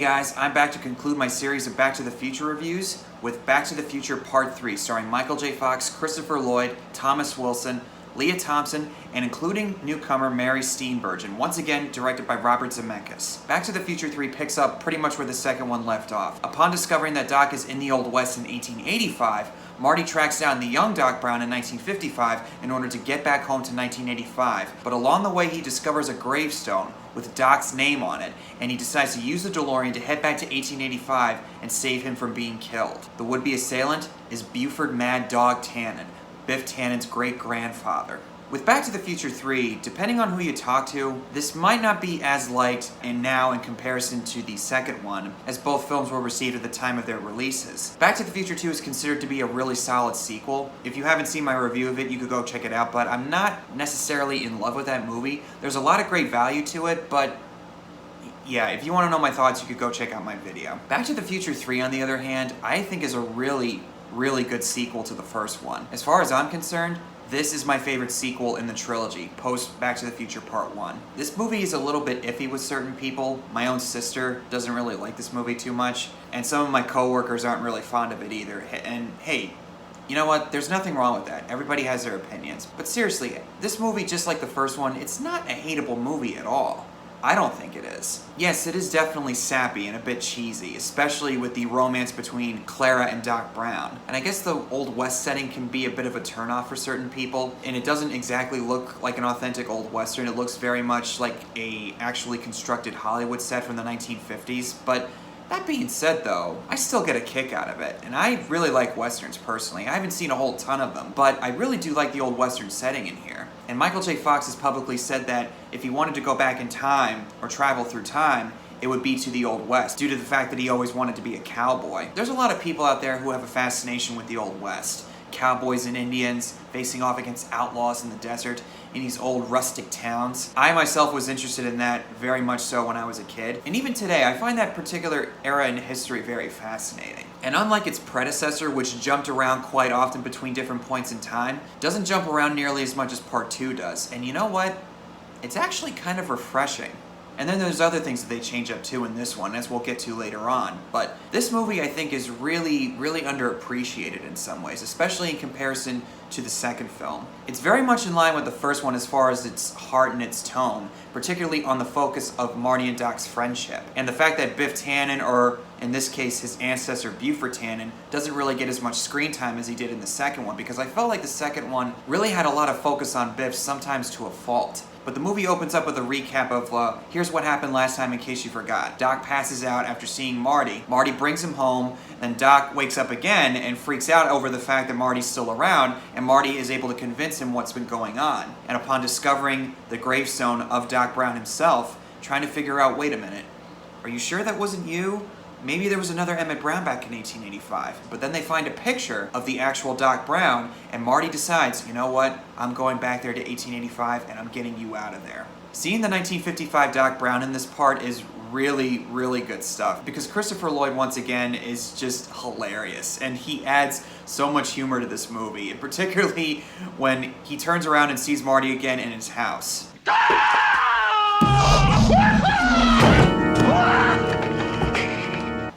guys, I'm back to conclude my series of Back to the Future reviews with Back to the Future Part 3, starring Michael J. Fox, Christopher Lloyd, Thomas Wilson, Leah Thompson, and including newcomer Mary Steenburgen, once again directed by Robert Zemeckis. Back to the Future 3 picks up pretty much where the second one left off. Upon discovering that Doc is in the Old West in 1885, Marty tracks down the young Doc Brown in 1955 in order to get back home to 1985, but along the way he discovers a gravestone with Doc's name on it, and he decides to use the DeLorean to head back to 1885 and save him from being killed. The would-be assailant is Buford Mad Dog Tannen, Biff Tannen's great-grandfather. With Back to the Future 3, depending on who you talk to, this might not be as liked and now in comparison to the second one, as both films were received at the time of their releases. Back to the Future 2 is considered to be a really solid sequel. If you haven't seen my review of it, you could go check it out, but I'm not necessarily in love with that movie. There's a lot of great value to it, but yeah, if you want to know my thoughts, you could go check out my video. Back to the Future 3, on the other hand, I think is a really good sequel to the first one. As far as I'm concerned, this is my favorite sequel in the trilogy, post Back to the Future Part 1. This movie is a little bit iffy with certain people. My own sister doesn't really like this movie too much, and some of my coworkers aren't really fond of it either. And hey, you know what? There's nothing wrong with that. Everybody has their opinions. But seriously, this movie, just like the first one, it's not a hateable movie at all. I don't think it is. Yes, it is definitely sappy and a bit cheesy, especially with the romance between Clara and Doc Brown. And I guess the Old West setting can be a bit of a turnoff for certain people, and it doesn't exactly look like an authentic Old Western. It looks very much like a actually constructed Hollywood set from the 1950s, but that being said though, I still get a kick out of it, and I really like Westerns personally. I haven't seen a whole ton of them, but I really do like the Old Western setting in here. And Michael J. Fox has publicly said that if he wanted to go back in time, or travel through time, it would be to the Old West, due to the fact that he always wanted to be a cowboy. There's a lot of people out there who have a fascination with the Old West. Cowboys and Indians facing off against outlaws in the desert in these old rustic towns. I myself was interested in that very much so when I was a kid, and even today I find that particular era in history very fascinating. And unlike its predecessor, which jumped around quite often between different points in time, doesn't jump around nearly as much as Part 2 does. And you know what? It's actually kind of refreshing. And then there's other things that they change up too in this one, as we'll get to later on. But this movie, I think, is really underappreciated in some ways, especially in comparison to the second film. It's very much in line with the first one as far as its heart and its tone, particularly on the focus of Marty and Doc's friendship. And the fact that Biff Tannen, or in this case his ancestor Buford Tannen, doesn't really get as much screen time as he did in the second one, because I felt like the second one really had a lot of focus on Biff, sometimes to a fault. But the movie opens up with a recap of, here's what happened last time in case you forgot. Doc passes out after seeing Marty. Marty brings him home, then Doc wakes up again and freaks out over the fact that Marty's still around, and Marty is able to convince him what's been going on. And upon discovering the gravestone of Doc Brown himself, trying to figure out, wait a minute, are you sure that wasn't you? Maybe there was another Emmett Brown back in 1885. But then they find a picture of the actual Doc Brown, and Marty decides, you know what, I'm going back there to 1885 and I'm getting you out of there. Seeing the 1955 Doc Brown in this part is really good stuff, because Christopher Lloyd once again is just hilarious, and he adds so much humor to this movie, and particularly when he turns around and sees Marty again in his house.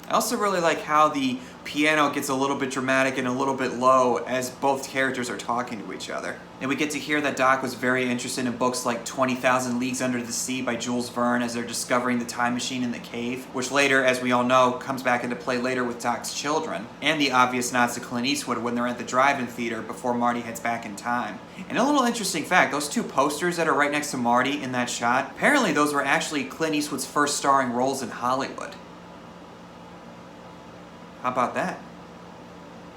I also really like how the piano gets a little bit dramatic and a little bit low as both characters are talking to each other. And we get to hear that Doc was very interested in books like 20,000 Leagues Under the Sea by Jules Verne, as they're discovering the time machine in the cave, which later, as we all know, comes back into play later with Doc's children, and the obvious nods to Clint Eastwood when they're at the drive-in theater before Marty heads back in time. And a little interesting fact, those two posters that are right next to Marty in that shot, apparently those were actually Clint Eastwood's first starring roles in Hollywood. How about that?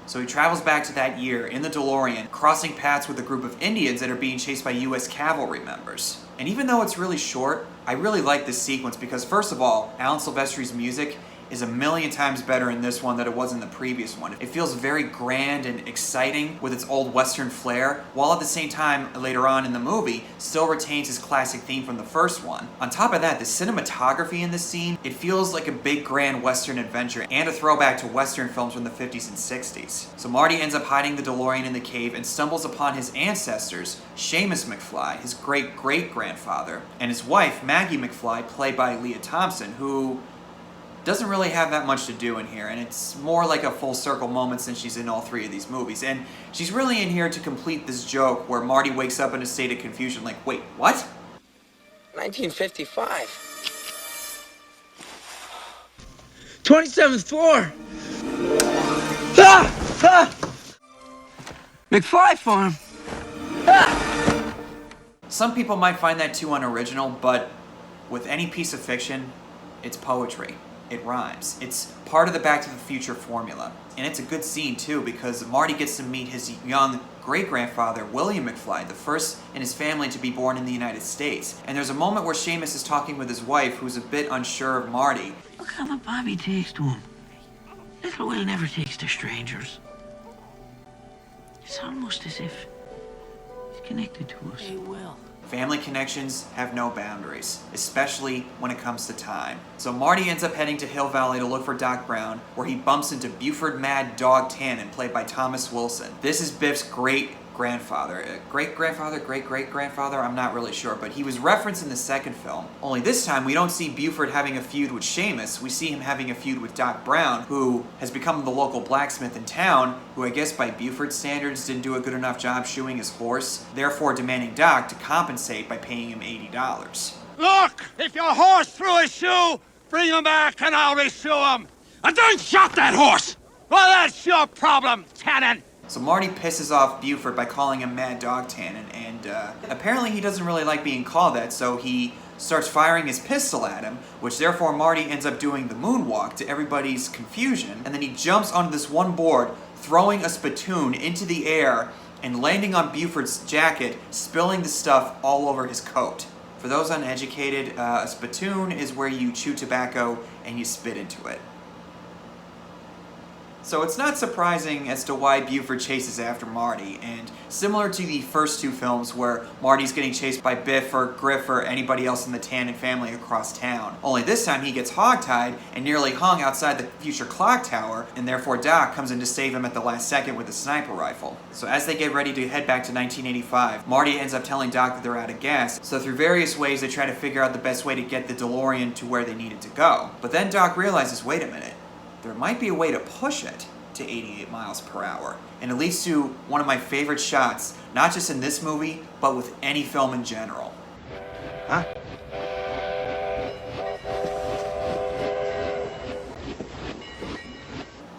So he travels back to that year in the DeLorean, crossing paths with a group of Indians that are being chased by US cavalry members. And even though it's really short, I really like this sequence because, first of all, Alan Silvestri's music is a million times better in this one than it was in the previous one. It feels very grand and exciting with its old Western flair, while at the same time, later on in the movie, still retains his classic theme from the first one. On top of that, the cinematography in this scene, it feels like a big grand Western adventure and a throwback to Western films from the 50s and 60s. So Marty ends up hiding the DeLorean in the cave and stumbles upon his ancestors, Seamus McFly, his great-great-grandfather, and his wife, Maggie McFly, played by Leah Thompson, who doesn't really have that much to do in here, and it's more like a full circle moment since she's in all three of these movies. And she's really in here to complete this joke where Marty wakes up in a state of confusion like, wait, what? 1955. 27th floor! Ah! Ah! McFly Farm! Ah! Some people might find that too unoriginal, but with any piece of fiction, it's poetry. It rhymes. It's part of the Back to the Future formula. And it's a good scene too, because Marty gets to meet his young great-grandfather, William McFly, the first in his family to be born in the United States. And there's a moment where Seamus is talking with his wife, who's a bit unsure of Marty. Look how the Bobby takes to him. Little Will never takes to strangers. It's almost as if he's connected to us. Hey, Will. Family connections have no boundaries, especially when it comes to time. So Marty ends up heading to Hill Valley to look for Doc Brown, where he bumps into Buford Mad Dog Tannen, played by Thomas Wilson. This is Biff's great-grandfather. Great-grandfather? Great-great-grandfather? I'm not really sure, but he was referenced in the second film. Only this time, we don't see Buford having a feud with Seamus. We see him having a feud with Doc Brown, who has become the local blacksmith in town, who I guess by Buford standards didn't do a good enough job shoeing his horse, therefore demanding Doc to compensate by paying him $80. Look! If your horse threw a shoe, bring him back and I'll reshoe him! And don't shot that horse! Well, that's your problem, Tannen! So Marty pisses off Buford by calling him Mad Dog Tannen, and apparently he doesn't really like being called that, so he starts firing his pistol at him, which therefore Marty ends up doing the moonwalk to everybody's confusion, and then he jumps onto this one board, throwing a spittoon into the air and landing on Buford's jacket, spilling the stuff all over his coat. For those uneducated, a spittoon is where you chew tobacco and you spit into it. So it's not surprising as to why Buford chases after Marty, and similar to the first two films where Marty's getting chased by Biff or Griff or anybody else in the Tannen family across town. Only this time he gets hogtied and nearly hung outside the future clock tower, and therefore Doc comes in to save him at the last second with a sniper rifle. So as they get ready to head back to 1985, Marty ends up telling Doc that they're out of gas, so through various ways they try to figure out the best way to get the DeLorean to where they need it to go. But then Doc realizes, wait a minute, there might be a way to push it to 88 miles per hour. And it leads to one of my favorite shots, not just in this movie, but with any film in general. Huh?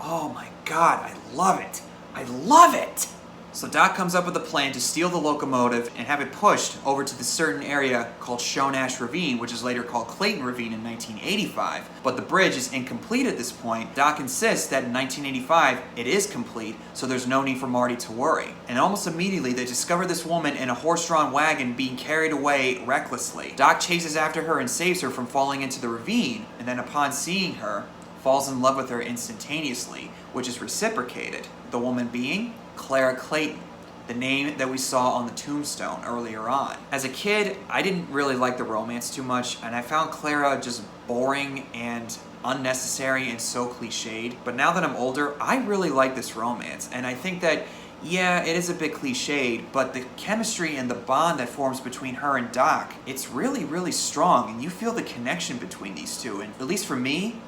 Oh my God, I love it. I love it! So Doc comes up with a plan to steal the locomotive and have it pushed over to the certain area called Shonash Ravine, which is later called Clayton Ravine in 1985. But the bridge is incomplete at this point. Doc insists that in 1985 it is complete, so there's no need for Marty to worry. And almost immediately they discover this woman in a horse-drawn wagon being carried away recklessly. Doc chases after her and saves her from falling into the ravine, and then upon seeing her, falls in love with her instantaneously, which is reciprocated. The woman being Clara Clayton, the name that we saw on the tombstone earlier on. As a kid, I didn't really like the romance too much, and I found Clara just boring and unnecessary and so cliched. But now that I'm older, I really like this romance, and I think that, yeah, it is a bit cliched, but the chemistry and the bond that forms between her and Doc, it's really, really strong, and you feel the connection between these two, and at least for me,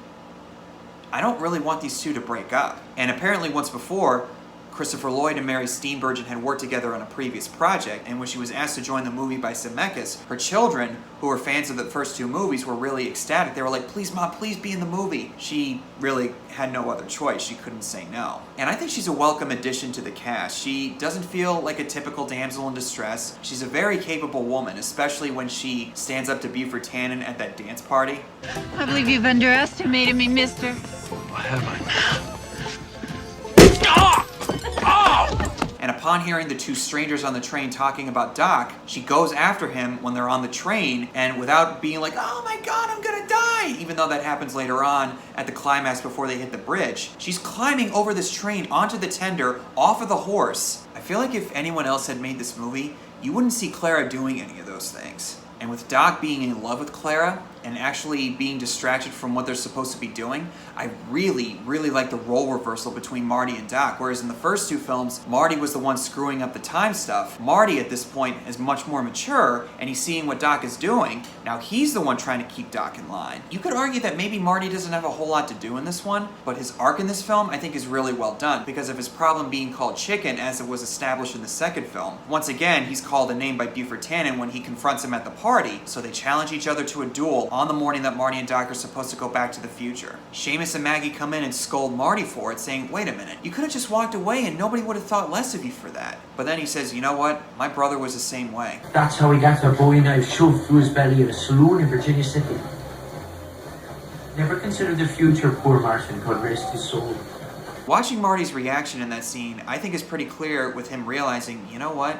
I don't really want these two to break up. And apparently once before, Christopher Lloyd and Mary Steenburgen had worked together on a previous project, and when she was asked to join the movie by Zemeckis, her children, who were fans of the first two movies, were really ecstatic. They were like, please Mom, please be in the movie. She really had no other choice. She couldn't say no. And I think she's a welcome addition to the cast. She doesn't feel like a typical damsel in distress. She's a very capable woman, especially when she stands up to Buford Tannen at that dance party. I believe you've underestimated me, mister. What have I now? And upon hearing the two strangers on the train talking about Doc, she goes after him when they're on the train, and without being like, oh my God, I'm gonna die, even though that happens later on at the climax before they hit the bridge, she's climbing over this train onto the tender, off of the horse. I feel like if anyone else had made this movie, you wouldn't see Clara doing any of those things. And with Doc being in love with Clara, and actually being distracted from what they're supposed to be doing, I really like the role reversal between Marty and Doc. Whereas in the first two films, Marty was the one screwing up the time stuff. Marty at this point is much more mature, and he's seeing what Doc is doing. Now he's the one trying to keep Doc in line. You could argue that maybe Marty doesn't have a whole lot to do in this one, but his arc in this film I think is really well done because of his problem being called chicken as it was established in the second film. Once again, he's called a name by Buford Tannen when he confronts him at the party, so they challenge each other to a duel on the morning that Marty and Doc are supposed to go back to the future. Seamus and Maggie come in and scold Marty for it, saying, wait a minute, you could have just walked away and nobody would have thought less of you for that. But then he says, you know what, my brother was the same way. That's how he got a Bowie knife shoved through his belly at a saloon in Virginia City. Never considered the future, poor Martin, God rest his soul. Watching Marty's reaction in that scene, I think is pretty clear with him realizing, you know what,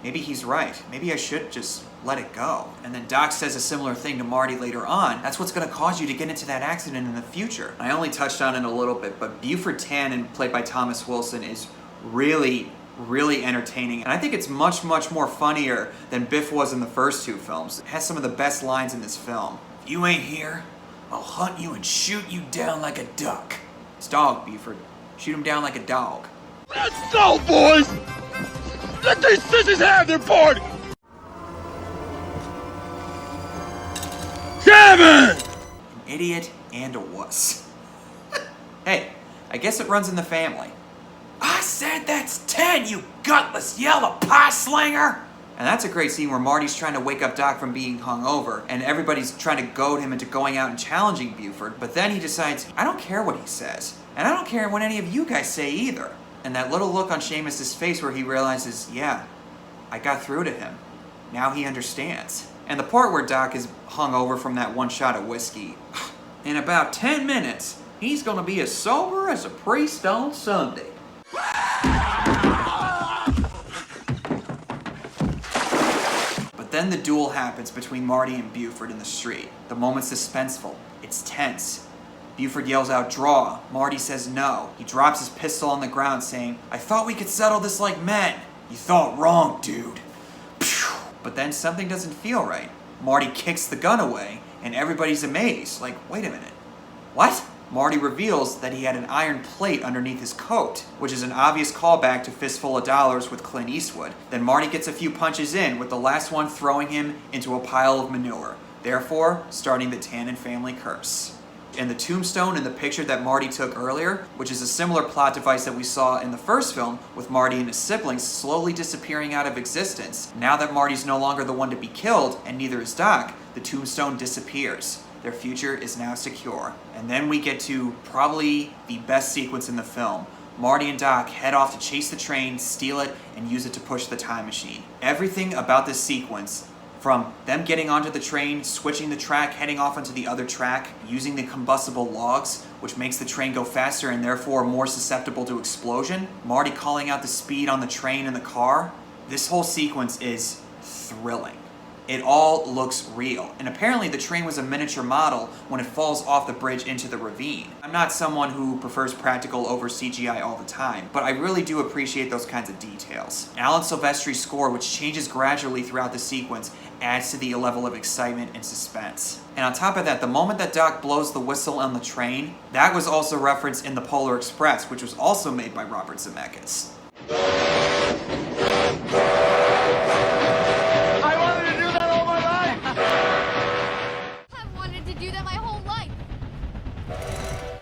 maybe he's right. Maybe I should just let it go. And then Doc says a similar thing to Marty later on. That's what's going to cause you to get into that accident in the future. I only touched on it a little bit, but Buford Tannen, played by Thomas Wilson, is really entertaining. And I think it's much more funnier than Biff was in the first two films. It has some of the best lines in this film. If you ain't here, I'll hunt you and shoot you down like a duck. It's dog, Buford. Shoot him down like a dog. Let's go, boys! Let these sissies have their party! Kevin! An idiot and a wuss. Hey, I guess it runs in the family. I said that's 10, you gutless yellow pie slinger! And that's a great scene where Marty's trying to wake up Doc from being hungover, and everybody's trying to goad him into going out and challenging Buford, but then he decides, I don't care what he says, and I don't care what any of you guys say either. And that little look on Seamus's face where he realizes, yeah, I got through to him. Now he understands. And the part where Doc is hungover from that one shot of whiskey, in about 10 minutes, he's gonna be as sober as a priest on Sunday. But then the duel happens between Marty and Buford in the street. The moment's suspenseful. It's tense. Buford yells out, draw. Marty says no. He drops his pistol on the ground saying, I thought we could settle this like men. You thought wrong, dude. But then something doesn't feel right. Marty kicks the gun away, and everybody's amazed. Like, wait a minute. What? Marty reveals that he had an iron plate underneath his coat, which is an obvious callback to Fistful of Dollars with Clint Eastwood. Then Marty gets a few punches in, with the last one throwing him into a pile of manure, therefore starting the Tannen family curse. And the tombstone in the picture that Marty took earlier, which is a similar plot device that we saw in the first film with Marty and his siblings slowly disappearing out of existence. Now that Marty's no longer the one to be killed, and neither is Doc, the tombstone disappears. Their future is now secure. And then we get to probably the best sequence in the film. Marty and Doc head off to chase the train, steal it, and use it to push the time machine. Everything about this sequence, from them getting onto the train, switching the track, heading off onto the other track, using the combustible logs, which makes the train go faster and therefore more susceptible to explosion, Marty calling out the speed on the train and the car, this whole sequence is thrilling. It all looks real, and apparently the train was a miniature model when it falls off the bridge into the ravine. I'm not someone who prefers practical over CGI all the time, but I really do appreciate those kinds of details. Alan Silvestri's score, which changes gradually throughout the sequence, adds to the level of excitement and suspense. And on top of that, the moment that Doc blows the whistle on the train, that was also referenced in The Polar Express, which was also made by Robert Zemeckis.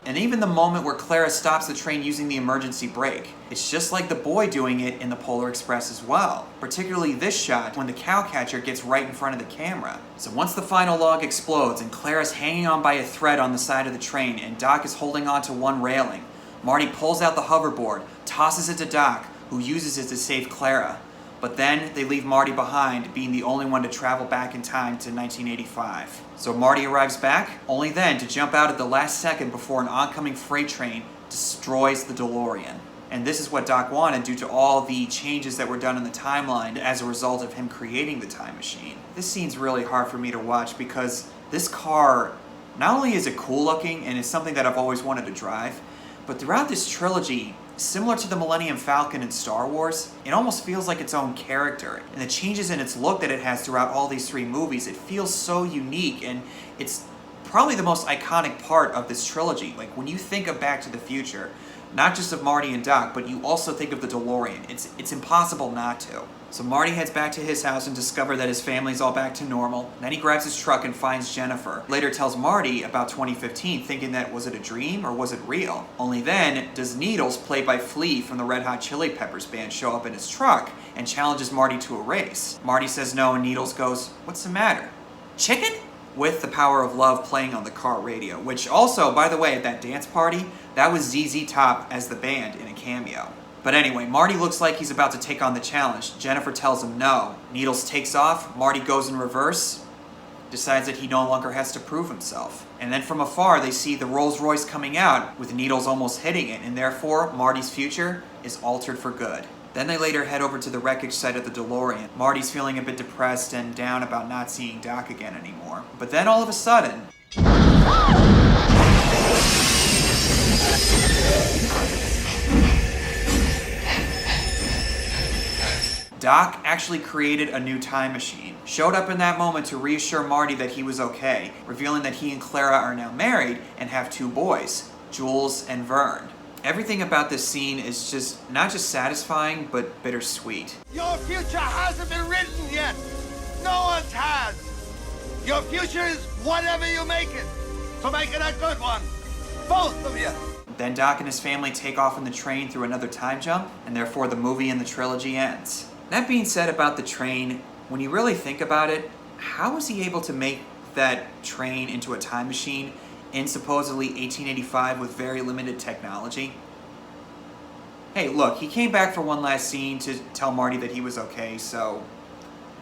And even the moment where Clara stops the train using the emergency brake, it's just like the boy doing it in the Polar Express as well. Particularly this shot when the cowcatcher gets right in front of the camera. So once the final log explodes and Clara's hanging on by a thread on the side of the train and Doc is holding on to one railing, Marty pulls out the hoverboard, tosses it to Doc, who uses it to save Clara. But then they leave Marty behind, being the only one to travel back in time to 1985. So Marty arrives back, only then to jump out at the last second before an oncoming freight train destroys the DeLorean. And this is what Doc wanted due to all the changes that were done in the timeline as a result of him creating the time machine. This scene's really hard for me to watch because this car, not only is it cool looking and it's something that I've always wanted to drive, But throughout this trilogy, similar to the Millennium Falcon in Star Wars, it almost feels like its own character. And the changes in its look that it has throughout all these three movies, it feels so unique, and it's probably the most iconic part of this trilogy. Like, when you think of Back to the Future, not just of Marty and Doc, but you also think of the DeLorean. It's impossible not to. So Marty heads back to his house and discovers that his family's all back to normal. Then he grabs his truck and finds Jennifer. Later tells Marty about 2015, thinking that was it a dream or was it real? Only then does Needles, played by Flea from the Red Hot Chili Peppers band, show up in his truck and challenges Marty to a race. Marty says no, and Needles goes, "What's the matter? Chicken?" With The Power of Love playing on the car radio, which also, by the way, at that dance party, that was ZZ Top as the band in a cameo. But anyway, Marty looks like he's about to take on the challenge. Jennifer tells him no. Needles takes off, Marty goes in reverse, decides that he no longer has to prove himself. And then from afar, they see the Rolls Royce coming out, with Needles almost hitting it, and therefore, Marty's future is altered for good. Then they later head over to the wreckage site of the DeLorean. Marty's feeling a bit depressed and down about not seeing Doc again anymore. But then all of a sudden, Doc actually created a new time machine, showed up in that moment to reassure Marty that he was okay, revealing that he and Clara are now married and have two boys, Jules and Vern. Everything about this scene is just not just satisfying, but bittersweet. Your future hasn't been written yet. No one's has. Your future is whatever you make it. So make it a good one. Both of you. Then Doc and his family take off on the train through another time jump, and therefore the movie and the trilogy ends. That being said about the train, when you really think about it, how was he able to make that train into a time machine in supposedly 1885 with very limited technology? Hey, look, he came back for one last scene to tell Marty that he was okay, so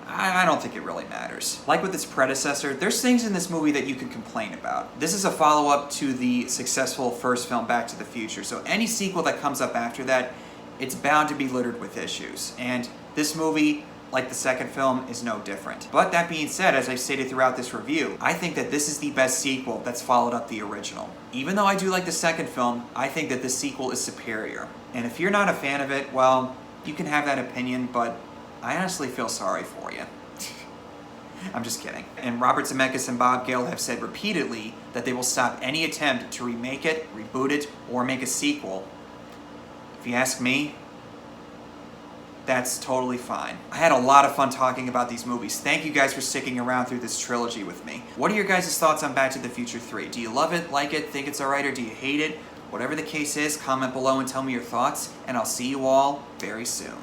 I don't think it really matters. Like with its predecessor, there's things in this movie that you can complain about. This is a follow-up to the successful first film, Back to the Future, so any sequel that comes up after that, it's bound to be littered with issues. And this movie, like the second film, is no different. But that being said, as I've stated throughout this review, I think that this is the best sequel that's followed up the original. Even though I do like the second film, I think that this sequel is superior. And if you're not a fan of it, well, you can have that opinion, but I honestly feel sorry for you. I'm just kidding. And Robert Zemeckis and Bob Gale have said repeatedly that they will stop any attempt to remake it, reboot it, or make a sequel. If you ask me, that's totally fine. I had a lot of fun talking about these movies. Thank you guys for sticking around through this trilogy with me. What are your guys' thoughts on Back to the Future 3? Do you love it, like it, think it's alright, or do you hate it? Whatever the case is, comment below and tell me your thoughts, and I'll see you all very soon.